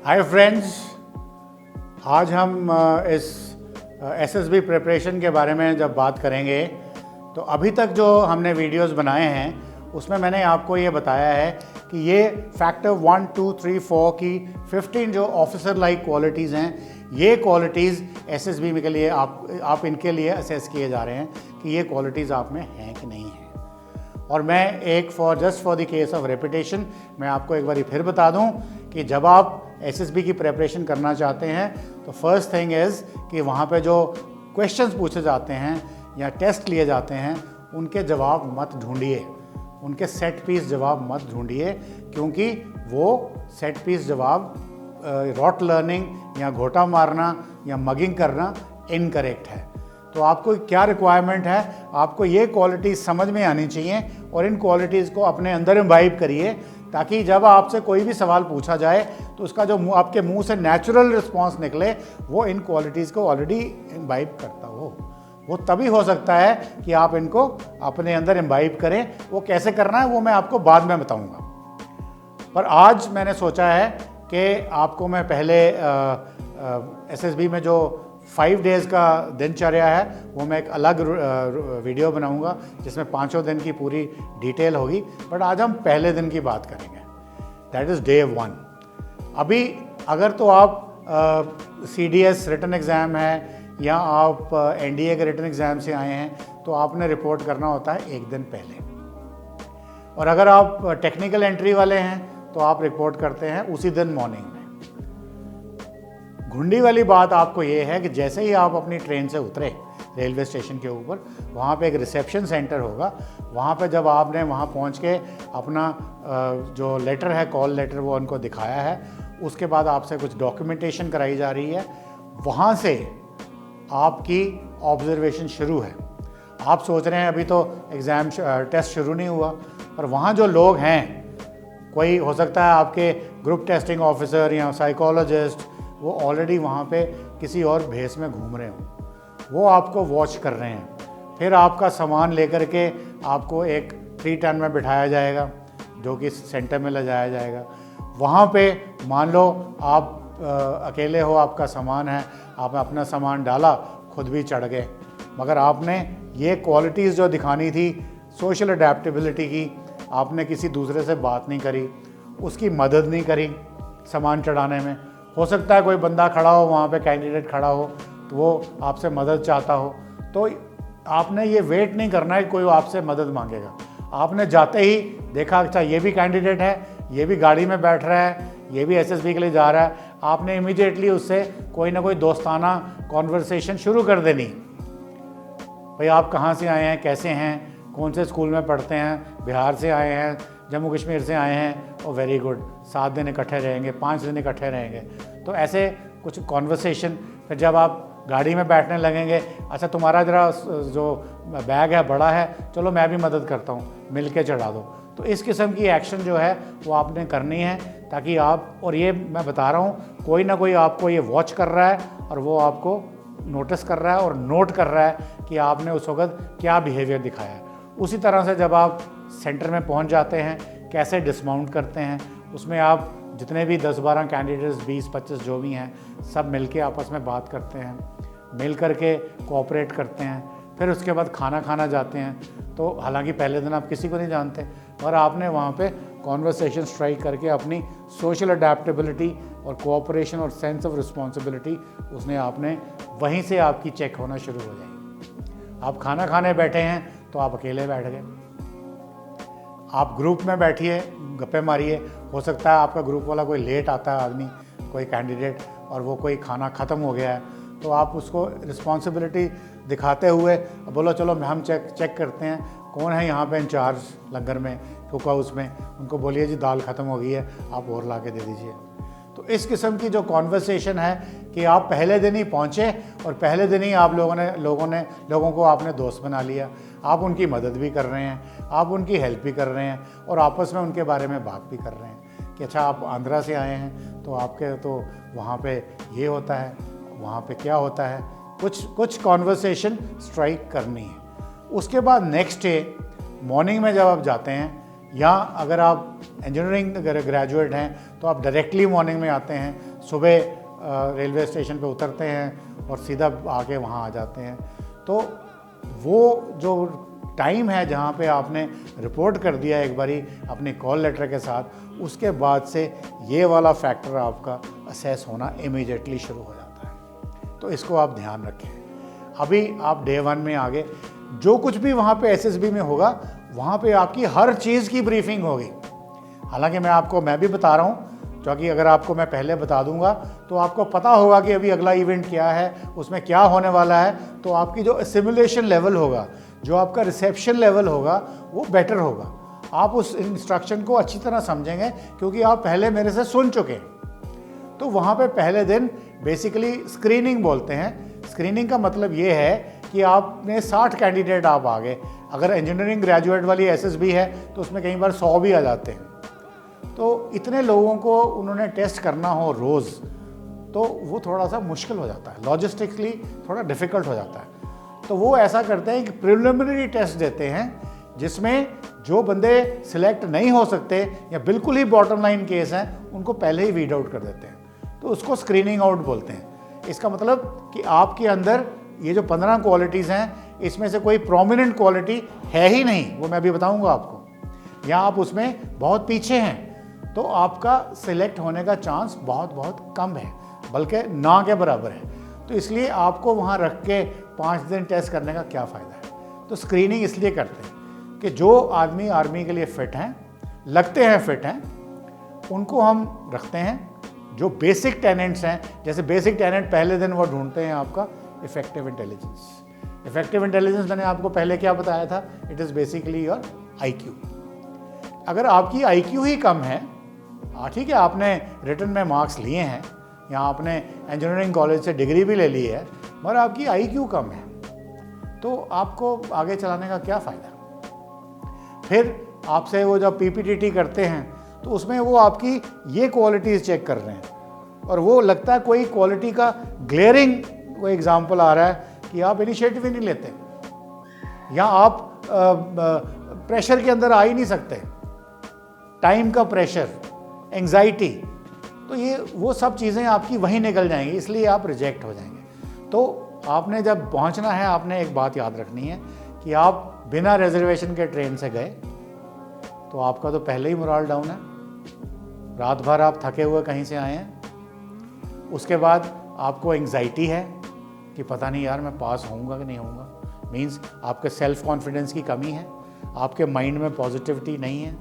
Hi friends, आज हम इस एसएसबी प्रिपरेशन के बारे में जब बात करेंगे तो अभी तक जो हमने वीडियोस बनाए हैं उसमें मैंने आपको ये बताया है कि ये फैक्टर 1, 2, 3, 4 की 15 जो ऑफिसर लाइक क्वालिटीज़ हैं, ये क्वालिटीज़ एसएसबी में के लिए आप इनके लिए असेस किए जा रहे हैं कि ये क्वालिटीज़ आप में हैं कि नहीं हैं। और मैं एक just for the case of reputation मैं आपको एक बार फिर बता दूं कि जब आप एसएसबी की प्रिपरेशन करना चाहते हैं तो फर्स्ट थिंग इज़ कि वहाँ पे जो क्वेश्चंस पूछे जाते हैं या टेस्ट लिए जाते हैं उनके जवाब मत ढूंढिए, उनके सेट पीस जवाब मत ढूंढिए, क्योंकि वो सेट पीस जवाब रॉट लर्निंग या घोटा मारना या मगिंग करना इनकरेक्ट है। तो आपको क्या रिक्वायरमेंट है, आपको ये क्वालिटीज़ समझ में आनी चाहिए और इन क्वालिटीज़ को अपने अंदर इम्बाइब करिए ताकि जब आपसे कोई भी सवाल पूछा जाए तो उसका जो आपके मुंह से नेचुरल रिस्पांस निकले वो इन क्वालिटीज़ को ऑलरेडी इम्बाइब करता हो। वो तभी हो सकता है कि आप इनको अपने अंदर इम्बाइब करें। वो कैसे करना है वो मैं आपको बाद में बताऊंगा। पर आज मैंने सोचा है कि आपको मैं पहले एसएसबी में जो 5 डेज़ का दिनचर्या है वो मैं एक अलग वीडियो बनाऊंगा जिसमें 5 दिन की पूरी डिटेल होगी। बट आज हम पहले दिन की बात करेंगे, दैट इज़ डे 1। अभी अगर तो आप सीडीएस रिटन एग्ज़ाम है या आप एनडीए के रिटन एग्ज़ाम से आए हैं तो आपने रिपोर्ट करना होता है एक दिन पहले, और अगर आप टेक्निकल एंट्री वाले हैं तो आप रिपोर्ट करते हैं उसी दिन मॉर्निंग में। घुंडी वाली बात आपको ये है कि जैसे ही आप अपनी ट्रेन से उतरे रेलवे स्टेशन के ऊपर, वहाँ पे एक रिसेप्शन सेंटर होगा। वहाँ पे जब आपने वहाँ पहुँच के अपना जो लेटर है, कॉल लेटर, वो उनको दिखाया है, उसके बाद आपसे कुछ डॉक्यूमेंटेशन कराई जा रही है। वहाँ से आपकी ऑब्जर्वेशन शुरू है। आप सोच रहे हैं अभी तो एग्ज़ाम टेस्ट शुरू नहीं हुआ, पर वहाँ जो लोग हैं, कोई हो सकता है आपके ग्रुप टेस्टिंग ऑफिसर या साइकोलॉजिस्ट, वो ऑलरेडी वहाँ पे किसी और भेस में घूम रहे हों, वो आपको वॉच कर रहे हैं। फिर आपका सामान लेकर के आपको एक 3 टन में बिठाया जाएगा जो कि सेंटर में ले जाया जाएगा। वहाँ पे मान लो आप अकेले हो, आपका सामान है, आपने अपना सामान डाला, खुद भी चढ़ गए, मगर आपने ये क्वालिटीज़ जो दिखानी थी सोशल अडेप्टेबिलिटी की, आपने किसी दूसरे से बात नहीं करी, उसकी मदद नहीं करी सामान चढ़ाने में। हो सकता है कोई बंदा खड़ा हो वहाँ पे, कैंडिडेट खड़ा हो, तो वो आपसे मदद चाहता हो, तो आपने ये वेट नहीं करना है कि कोई आपसे मदद मांगेगा। आपने जाते ही देखा अच्छा ये भी कैंडिडेट है, ये भी गाड़ी में बैठ रहा है, ये भी एसएसबी के लिए जा रहा है, आपने इमीडिएटली उससे कोई ना कोई दोस्ताना कॉन्वर्सेशन शुरू कर देनी। भाई आप कहाँ से आए हैं, कैसे हैं, कौन से स्कूल में पढ़ते हैं, बिहार से आए हैं, जम्मू कश्मीर से आए हैं, और वेरी गुड, 7 दिन इकट्ठे रहेंगे, 5 दिन इकट्ठे रहेंगे। तो ऐसे कुछ कॉन्वर्सेशन। फिर जब आप गाड़ी में बैठने लगेंगे, अच्छा तुम्हारा ज़रा जो बैग है बड़ा है, चलो मैं भी मदद करता हूँ, मिल के चढ़ा दो। तो इस किस्म की एक्शन जो है वो आपने करनी है ताकि आप, और ये मैं बता रहा हूँ, कोई ना कोई आपको ये वॉच कर रहा है और वो आपको नोटिस कर रहा है और नोट कर रहा है कि आपने उस वक्त क्या बिहेवियर दिखाया है। उसी तरह से जब आप सेंटर में पहुंच जाते हैं, कैसे डिसमाउंट करते हैं, उसमें आप जितने भी 10-12 कैंडिडेट्स, 20-25 जो भी हैं, सब मिलके आपस में बात करते हैं, मिल करके कोऑपरेट करते हैं। फिर उसके बाद खाना खाना जाते हैं। तो हालांकि पहले दिन आप किसी को नहीं जानते, और आपने वहाँ पे कॉन्वर्सेशन स्ट्राइक करके अपनी सोशल अडेप्टेबिलिटी और कोऑपरेशन और सेंस ऑफ रिस्पॉन्सिबिलिटी, उसने आपने वहीं से आपकी चेक होना शुरू हो जाएगी। आप खाना खाने बैठे हैं तो आप अकेले बैठ गए, आप ग्रुप में बैठिए, गप्पे मारिए। हो सकता है आपका ग्रुप वाला कोई लेट आता है आदमी, कोई कैंडिडेट, और वो कोई खाना ख़त्म हो गया है, तो आप उसको रिस्पॉन्सिबिलिटी दिखाते हुए बोलो चलो हम चेक करते हैं कौन है यहाँ पे इंचार्ज लंगर में, कुक हाउस में, उनको बोलिए जी दाल ख़त्म हो गई है, आप और ला के दे दीजिए। तो इस किस्म की जो कॉन्वर्सेशन है कि आप पहले दिन ही पहुँचे और पहले दिन ही आप लोगों को आपने दोस्त बना लिया, आप उनकी मदद भी कर रहे हैं, आप उनकी हेल्प भी कर रहे हैं, और आपस में उनके बारे में बात भी कर रहे हैं कि अच्छा आप आंध्रा से आए हैं तो आपके तो वहाँ पे ये होता है, वहाँ पे क्या होता है, कुछ कॉन्वर्सेशन स्ट्राइक करनी है। उसके बाद नेक्स्ट डे मॉर्निंग में जब आप जाते हैं, या अगर आप इंजीनियरिंग ग्रेजुएट हैं तो आप डायरेक्टली मॉर्निंग में आते हैं, सुबह रेलवे स्टेशन पे उतरते हैं और सीधा आके वहाँ आ जाते हैं। तो वो जो टाइम है जहाँ पे आपने रिपोर्ट कर दिया एक बारी अपने कॉल लेटर के साथ, उसके बाद से ये वाला फैक्टर आपका असेस होना इमीडिएटली शुरू हो जाता है। तो इसको आप ध्यान रखें। अभी आप डे 1 में आ गए, जो कुछ भी वहाँ पे एसएसबी में होगा वहाँ पे आपकी हर चीज़ की ब्रीफिंग होगी। हालांकि मैं भी बता रहा हूँ, क्योंकि अगर आपको मैं पहले बता दूंगा तो आपको पता होगा कि अभी अगला इवेंट क्या है, उसमें क्या होने वाला है, तो आपकी जो सिमुलेशन लेवल होगा, जो आपका रिसेप्शन लेवल होगा, वो बेटर होगा। आप उस इंस्ट्रक्शन को अच्छी तरह समझेंगे क्योंकि आप पहले मेरे से सुन चुके हैं। तो वहाँ पे पहले दिन बेसिकली स्क्रीनिंग बोलते हैं। स्क्रीनिंग का मतलब ये है कि आपने 60 कैंडिडेट आप आ गए। अगर इंजीनियरिंग ग्रेजुएट वाली एसएसबी है तो उसमें कई बार 100 भी आ जाते हैं। तो इतने लोगों को उन्होंने टेस्ट करना हो रोज़, तो वो थोड़ा सा मुश्किल हो जाता है, लॉजिस्टिकली थोड़ा डिफ़िकल्ट हो जाता है। तो वो ऐसा करते हैं कि प्रिलिमिनरी टेस्ट देते हैं जिसमें जो बंदे सिलेक्ट नहीं हो सकते या बिल्कुल ही बॉटम लाइन केस हैं उनको पहले ही वीड आउट कर देते हैं। तो उसको स्क्रीनिंग आउट बोलते हैं। इसका मतलब कि आपके अंदर ये जो 15 क्वालिटीज़ हैं, इसमें से कोई प्रोमिनेंट क्वालिटी है ही नहीं, वो मैं अभी बताऊंगा आपको, या आप उसमें बहुत पीछे हैं तो आपका सिलेक्ट होने का चांस बहुत बहुत कम है, बल्कि ना के बराबर है। तो इसलिए आपको वहाँ रख के 5 दिन टेस्ट करने का क्या फ़ायदा है। तो स्क्रीनिंग इसलिए करते हैं कि जो आदमी आर्मी के लिए फ़िट हैं, लगते हैं फ़िट हैं, उनको हम रखते हैं। जो बेसिक टेनेंट्स हैं, जैसे बेसिक टेनेंट पहले दिन वो ढूंढते हैं आपका इफेक्टिव इंटेलिजेंस। इफेक्टिव इंटेलिजेंस मैंने आपको पहले क्या बताया था, it is basically your IQ। अगर आपकी IQ ही कम है, ठीक है, आपने रिटन में मार्क्स लिए हैं या आपने इंजीनियरिंग कॉलेज से डिग्री भी ले ली है, मगर आपकी IQ कम है, तो आपको आगे चलाने का क्या फ़ायदा। फिर आपसे वो जब PPTT करते हैं तो उसमें वो आपकी ये क्वालिटीज़ चेक कर रहे हैं और वो लगता है कोई क्वालिटी का ग्लेयरिंग कोई एग्जाम्पल आ रहा है कि आप इनिशिएटिव ही नहीं लेते या आप प्रेशर के अंदर आ ही नहीं सकते, टाइम का प्रेशर, एंग्जाइटी, तो ये वो सब चीज़ें आपकी वहीं निकल जाएंगी, इसलिए आप रिजेक्ट हो जाएंगे। तो आपने जब पहुंचना है, आपने एक बात याद रखनी है कि आप बिना रिजर्वेशन के ट्रेन से गए तो आपका तो पहले ही मोराल डाउन है, रात भर आप थके हुए कहीं से आए हैं, उसके बाद आपको एंग्जाइटी है कि पता नहीं यार मैं पास होऊंगा कि नहीं होऊंगा, मींस आपके सेल्फ कॉन्फिडेंस की कमी है, आपके माइंड में पॉजिटिविटी नहीं है,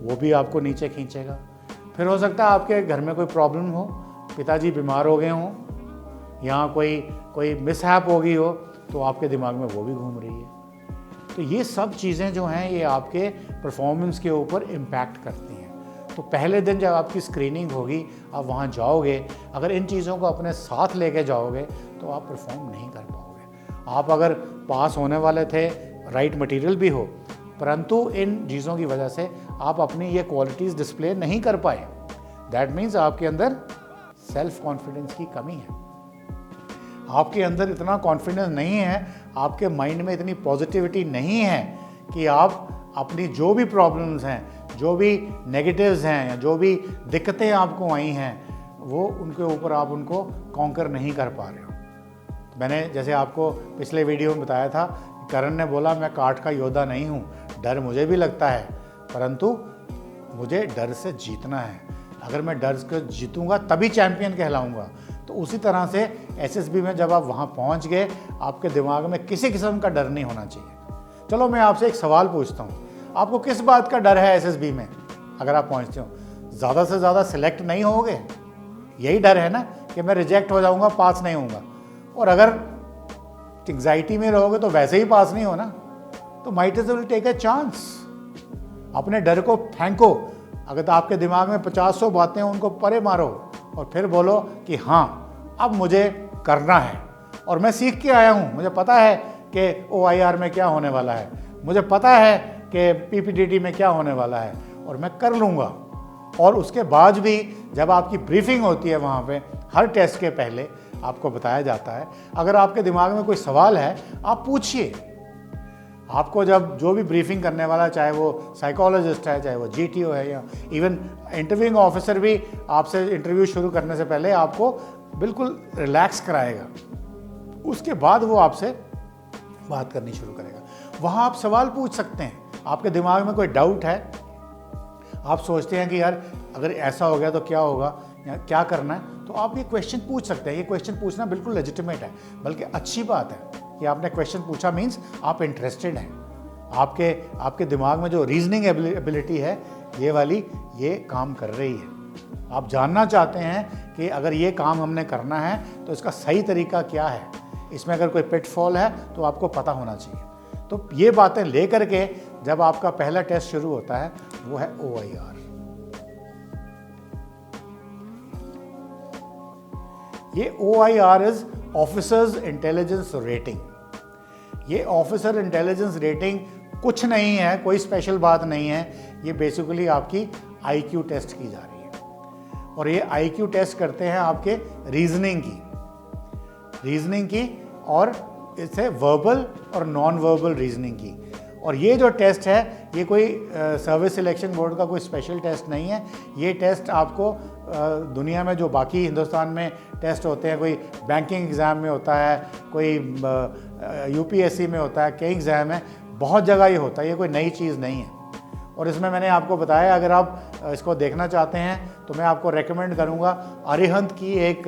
वो भी आपको नीचे खींचेगा। फिर हो सकता है आपके घर में कोई प्रॉब्लम हो, पिताजी बीमार हो गए हों या कोई मिसहैप हो गई हो, तो आपके दिमाग में वो भी घूम रही है। तो ये सब चीज़ें जो हैं ये आपके परफॉर्मेंस के ऊपर इम्पैक्ट करती हैं। तो पहले दिन जब आपकी स्क्रीनिंग होगी, आप वहाँ जाओगे, अगर इन चीज़ों को अपने साथ लेके जाओगे तो आप परफॉर्म नहीं कर पाओगे। आप अगर पास होने वाले थे, राइट मटेरियल भी हो, परंतु इन चीज़ों की वजह से आप अपनी ये क्वालिटीज़ डिस्प्ले नहीं कर पाए, दैट मीन्स आपके अंदर सेल्फ कॉन्फिडेंस की कमी है, आपके अंदर इतना कॉन्फिडेंस नहीं है, आपके माइंड में इतनी पॉजिटिविटी नहीं है कि आप अपनी जो भी प्रॉब्लम्स हैं, जो भी नेगेटिव्स हैं या जो भी दिक्कतें आपको आई हैं, वो उनके ऊपर आप उनको कॉन्कर नहीं कर पा रहे हो। मैंने जैसे आपको पिछले वीडियो में बताया था, करण ने बोला मैं काठ का योद्धा नहीं हूँ, डर मुझे भी लगता है, परंतु मुझे डर से जीतना है। अगर मैं डर से जीतूंगा तभी चैंपियन कहलाऊंगा। तो उसी तरह से एसएसबी में जब आप वहाँ पहुँच गए, आपके दिमाग में किसी किस्म का डर नहीं होना चाहिए। चलो मैं आपसे एक सवाल पूछता हूँ, आपको किस बात का डर है एसएसबी में? अगर आप पहुँचते हो, ज़्यादा से ज़्यादा सिलेक्ट नहीं होगे, यही डर है ना कि मैं रिजेक्ट हो जाऊँगा, पास नहीं होऊंगा। और अगर एंग्जाइटी में रहोगे तो वैसे ही पास नहीं होना, तो might as well take a chance. अपने डर को फेंको, अगर तो आपके दिमाग में 50-100 बातें हैं उनको परे मारो और फिर बोलो कि हाँ अब मुझे करना है और मैं सीख के आया हूँ, मुझे पता है कि OIR में क्या होने वाला है, मुझे पता है कि PPTT में क्या होने वाला है और मैं कर लूँगा। और उसके बाद भी जब आपकी ब्रीफिंग होती है वहाँ पे, हर टेस्ट के पहले आपको बताया जाता है, अगर आपके दिमाग में कोई सवाल है आप पूछिए। आपको जब जो भी ब्रीफिंग करने वाला, चाहे वो साइकोलॉजिस्ट है, चाहे वो जीटीओ है, या इवन इंटरव्यूइंग ऑफिसर भी आपसे इंटरव्यू शुरू करने से पहले आपको बिल्कुल रिलैक्स कराएगा, उसके बाद वो आपसे बात करनी शुरू करेगा। वहाँ आप सवाल पूछ सकते हैं, आपके दिमाग में कोई डाउट है, आप सोचते हैं कि यार अगर ऐसा हो गया तो क्या होगा या क्या करना है, तो आप ये क्वेश्चन पूछ सकते हैं। ये क्वेश्चन पूछना बिल्कुल लेजिटिमेट है, बल्कि अच्छी बात है कि आपने क्वेश्चन पूछा, मीन्स आप इंटरेस्टेड हैं। आपके दिमाग में जो रीजनिंग एबिलिटी है ये वाली, ये काम कर रही है। आप जानना चाहते हैं कि अगर ये काम हमने करना है तो इसका सही तरीका क्या है, इसमें अगर कोई पिटफॉल है तो आपको पता होना चाहिए। तो ये बातें ले करके जब आपका पहला टेस्ट शुरू होता है वो है OIR। ये OIR is officers intelligence rating. ये ऑफिसर इंटेलिजेंस रेटिंग कुछ नहीं है, कोई स्पेशल बात नहीं है, ये बेसिकली आपकी IQ टेस्ट की जा रही है। और ये IQ टेस्ट करते हैं आपके रीजनिंग की और इससे वर्बल और नॉन वर्बल रीजनिंग की। और ये जो टेस्ट है ये कोई सर्विस सिलेक्शन बोर्ड का कोई स्पेशल टेस्ट नहीं है। ये टेस्ट आपको दुनिया में जो बाकी हिंदुस्तान में टेस्ट होते हैं, कोई बैंकिंग एग्ज़ाम में होता है, कोई UPSC में होता है, कई एग्ज़ाम है, बहुत जगह ये होता है, ये कोई नई चीज़ नहीं है। और इसमें मैंने आपको बताया, अगर आप इसको देखना चाहते हैं तो मैं आपको रेकमेंड करूंगा, अरिहंत की एक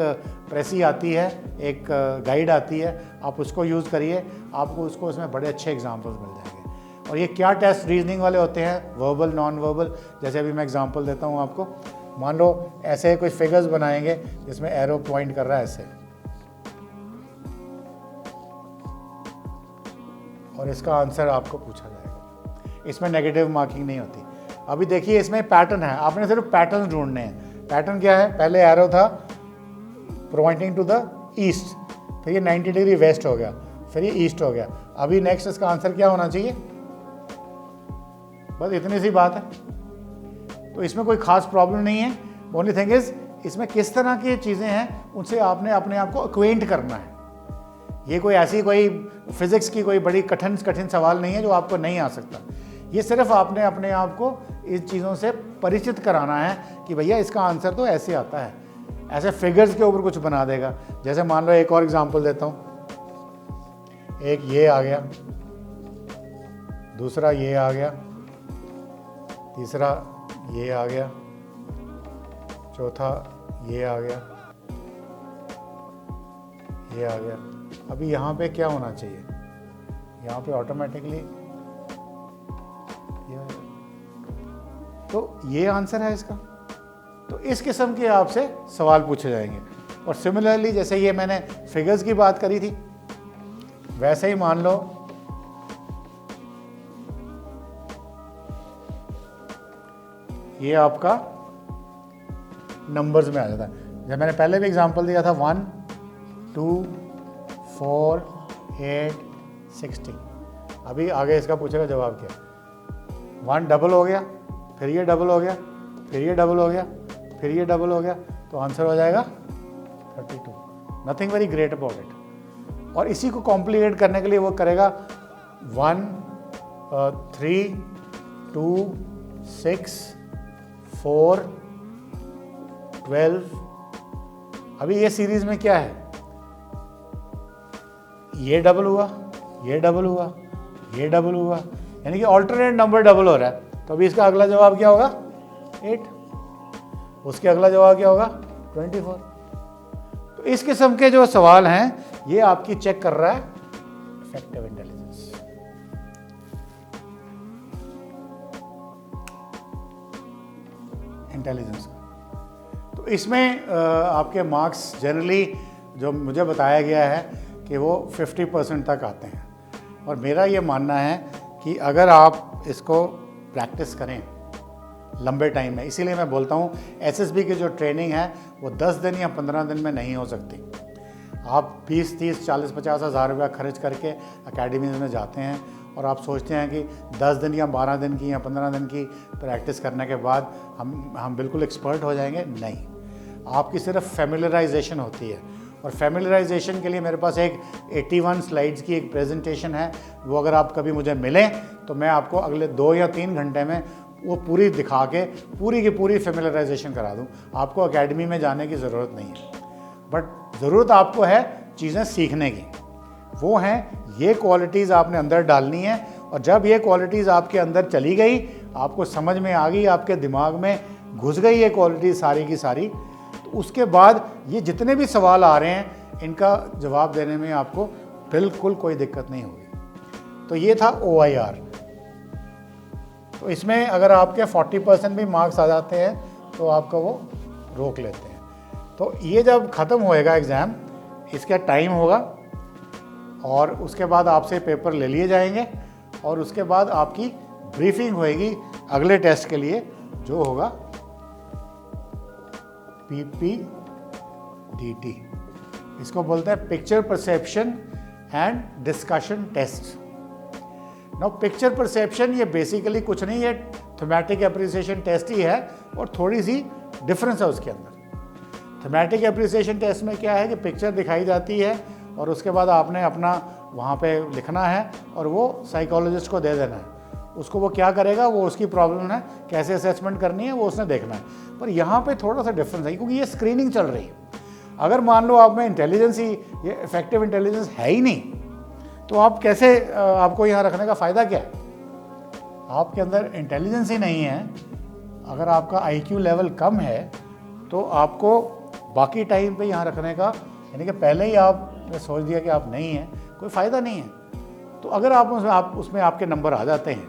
प्रेसी आती है, एक गाइड आती है, आप उसको यूज़ करिए, आपको उसमें बड़े अच्छे एग्जांपल्स मिल जाएंगे। और ये क्या टेस्ट रीजनिंग वाले होते हैं, वर्बल, नॉन वर्बल। जैसे अभी मैं एग्जांपल देता हूँ आपको, मान लो ऐसे कोई फिगर्स बनाएंगे जिसमें एरो पॉइंट कर रहा है ऐसे, और इसका आंसर आपको पूछा जाएगा। इसमें नेगेटिव मार्किंग नहीं होती। अभी देखिए इसमें पैटर्न है, आपने सिर्फ पैटर्न ढूंढने हैं। पैटर्न क्या है, पहले एरो था पॉइंटिंग टू द ईस्ट, फिर ये 90 डिग्री वेस्ट हो गया, फिर ये ईस्ट हो गया। अभी नेक्स्ट इसका आंसर क्या होना चाहिए, बस इतनी सी बात है। तो इसमें कोई खास प्रॉब्लम नहीं है। ओनली थिंग इज इसमें किस तरह की चीज़ें हैं उनसे आपने अपने आप को अक्वेंट करना है। ये कोई ऐसी कोई फिजिक्स की कोई बड़ी कठिन सवाल नहीं है जो आपको नहीं आ सकता। ये सिर्फ आपने अपने आप को इन चीज़ों से परिचित कराना है कि भैया इसका आंसर तो ऐसे आता है। ऐसे फिगर्स के ऊपर कुछ बना देगा। जैसे मान लो एक और एग्जांपल देता हूँ, एक ये आ गया, दूसरा ये आ गया, तीसरा ये आ गया, चौथा ये आ गया, ये आ गया। अभी यहाँ पे क्या होना चाहिए, यहाँ पे ऑटोमेटिकली तो ये आंसर है इसका। तो इस किस्म के आपसे सवाल पूछे जाएंगे। और सिमिलरली जैसे ये मैंने फिगर्स की बात करी थी, वैसे ही मान लो ये आपका नंबर्स में आ जाता है। जब मैंने पहले भी एग्जांपल दिया था 1, 2, 4, 8, 16। अभी आगे इसका पूछेगा जवाब क्या। 1 डबल हो गया, फिर ये डबल हो गया, फिर ये डबल हो गया, फिर ये डबल हो गया, तो आंसर हो जाएगा 32। Nothing very great about it. और इसी को कॉम्प्लिकेट करने के लिए वो करेगा 1, 3, 2, 6, 4, 12। अभी ये सीरीज में क्या है, ये डबल हुआ, ये डबल हुआ, ये डबल हुआ, यानी कि ऑल्टरनेट नंबर डबल हो रहा है। तो अभी इसका अगला जवाब क्या होगा 8, उसके अगला जवाब क्या होगा 24। तो इस किस्म के जो सवाल हैं ये आपकी चेक कर रहा है इफेक्टिव इंटेलिजेंस। तो इसमें आपके मार्क्स जनरली जो मुझे बताया गया है कि वो 50% तक आते हैं। और मेरा ये मानना है कि अगर आप इसको प्रैक्टिस करें लंबे टाइम में, इसीलिए मैं बोलता हूँ SSB की जो ट्रेनिंग है वो 10 दिन या 15 दिन में नहीं हो सकती। आप 20, 30, 40, 50 हज़ार रुपया खर्च करके अकेडमीज़ में जाते हैं और आप सोचते हैं कि 10 दिन या 12 दिन की या 15 दिन की प्रैक्टिस करने के बाद हम बिल्कुल एक्सपर्ट हो जाएंगे। नहीं, आपकी सिर्फ फैमिलियराइजेशन होती है। और फैमिलराइजेशन के लिए मेरे पास एक 81 स्लाइड्स की एक प्रेजेंटेशन है, वो अगर आप कभी मुझे मिलें तो मैं आपको अगले 2 या 3 घंटे में वो पूरी दिखा के पूरी की पूरी फैमिलराइजेशन करा दूँ। आपको एकेडमी में जाने की ज़रूरत नहीं है, बट ज़रूरत आपको है चीज़ें सीखने की। वो हैं ये क्वालिटीज़ आपने अंदर डालनी है, और जब ये क्वालिटीज़ आपके अंदर चली गई, आपको समझ में आ गई, आपके दिमाग में घुस गई ये क्वालिटी सारी की सारी, तो उसके बाद ये जितने भी सवाल आ रहे हैं इनका जवाब देने में आपको बिल्कुल कोई दिक्कत नहीं होगी। तो ये था OIR। तो इसमें अगर आपके 40% भी मार्क्स आ जाते हैं तो आपका वो रोक लेते हैं। तो ये जब ख़त्म होएगा एग्ज़ाम, इसका टाइम होगा और उसके बाद आपसे पेपर ले लिए जाएंगे और उसके बाद आपकी ब्रीफिंग होएगी अगले टेस्ट के लिए, जो होगा PPDT। इसको बोलते हैं picture perception and discussion test. Now picture perception ये बेसिकली कुछ नहीं है, थीमेटिक एप्रिसिएशन टेस्ट ही है, और थोड़ी सी डिफरेंस है उसके अंदर। थीमेटिक एप्रिसिएशन टेस्ट में क्या है कि पिक्चर दिखाई जाती है और उसके बाद आपने अपना वहाँ पे लिखना है और वो साइकोलॉजिस्ट को दे देना है। उसको वो क्या करेगा, वो उसकी प्रॉब्लम है, कैसे असेसमेंट करनी है वो उसने देखना है। पर यहाँ पे थोड़ा सा डिफरेंस है क्योंकि ये स्क्रीनिंग चल रही है। अगर मान लो आप में इंटेलिजेंस ही, ये इफेक्टिव इंटेलिजेंस है ही नहीं, तो आप कैसे, आपको यहाँ रखने का फ़ायदा क्या है? आपके अंदर इंटेलिजेंस ही नहीं है, अगर आपका IQ लेवल कम है तो आपको बाकी टाइम पे यहाँ रखने का, यानी कि पहले ही आपने सोच दिया कि आप नहीं हैं, कोई फ़ायदा नहीं है। तो अगर आप उसमें आपके नंबर आ जाते हैं,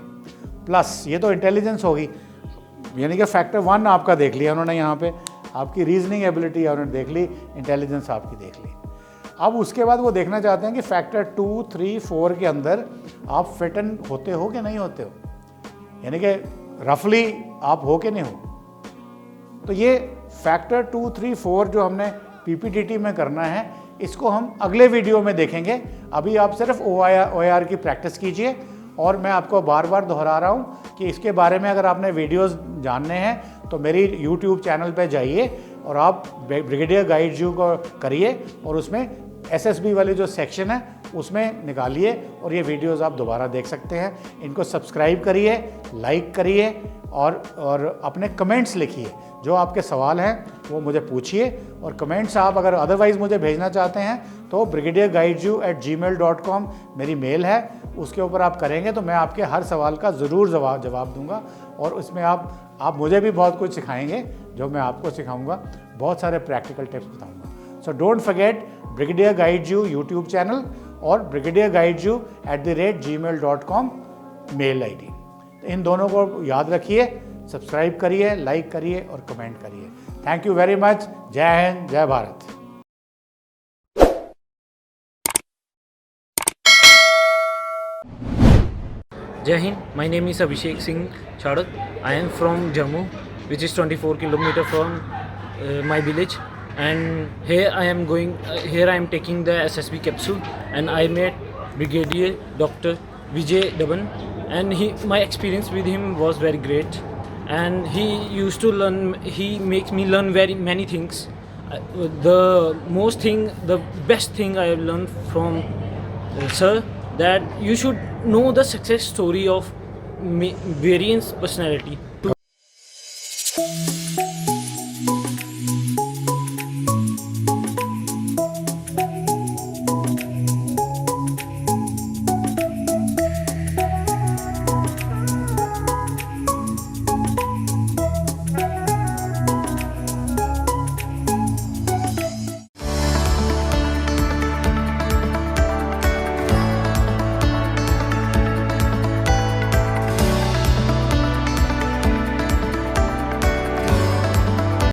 प्लस ये तो इंटेलिजेंस होगी, यानी कि फैक्टर 1 आपका देख लिया उन्होंने, यहाँ पे आपकी रीजनिंग एबिलिटी उन्होंने देख ली, इंटेलिजेंस आपकी देख ली। अब उसके बाद वो देखना चाहते हैं कि फैक्टर 2, 3, 4 के अंदर आप फिट इन होते हो कि नहीं होते हो, यानी कि रफली आप हो कि नहीं हो। तो ये फैक्टर 2, 3, 4 जो हमने PPDT में करना है, इसको हम अगले वीडियो में देखेंगे। अभी आप सिर्फ OIR की प्रैक्टिस कीजिए, और मैं आपको बार बार दोहरा रहा हूँ कि इसके बारे में अगर आपने वीडियोस जानने हैं तो मेरी YouTube चैनल पे जाइए और आप ब्रिगेडियर गाइड जी को करिए और उसमें SSB वाली जो सेक्शन है उसमें निकालिए और ये वीडियोस आप दोबारा देख सकते हैं। इनको सब्सक्राइब करिए, लाइक करिए और अपने कमेंट्स लिखिए। जो आपके सवाल हैं वो मुझे पूछिए, और कमेंट्स आप अगर अदरवाइज़ मुझे भेजना चाहते हैं तो brigadierguideyou@gmail.com मेरी मेल है, उसके ऊपर आप करेंगे तो मैं आपके हर सवाल का ज़रूर जवाब दूंगा। और उसमें आप मुझे भी बहुत कुछ सिखाएंगे, जो मैं आपको सिखाऊंगा, बहुत सारे प्रैक्टिकल टिप्स बताऊंगा। So don't forget brigadier guide you YouTube channel और brigadierguideyou@gmail.com मेल ID। तो इन दोनों को याद रखिए, सब्सक्राइब करिए, लाइक करिए और कमेंट करिए। Thank you very much. जय हिंद, जय Bharat. Jai Hind, my name is Vijay Sagar Dheman. I am from Jammu, which is 24 kilometers from my village, and here I am taking the SSB capsule, and I met Brigadier Dr. Vijay Dheman, and my experience with him was very great, and he makes me learn very many things. The best thing I have learned from sir, that you should know the success story of various personality.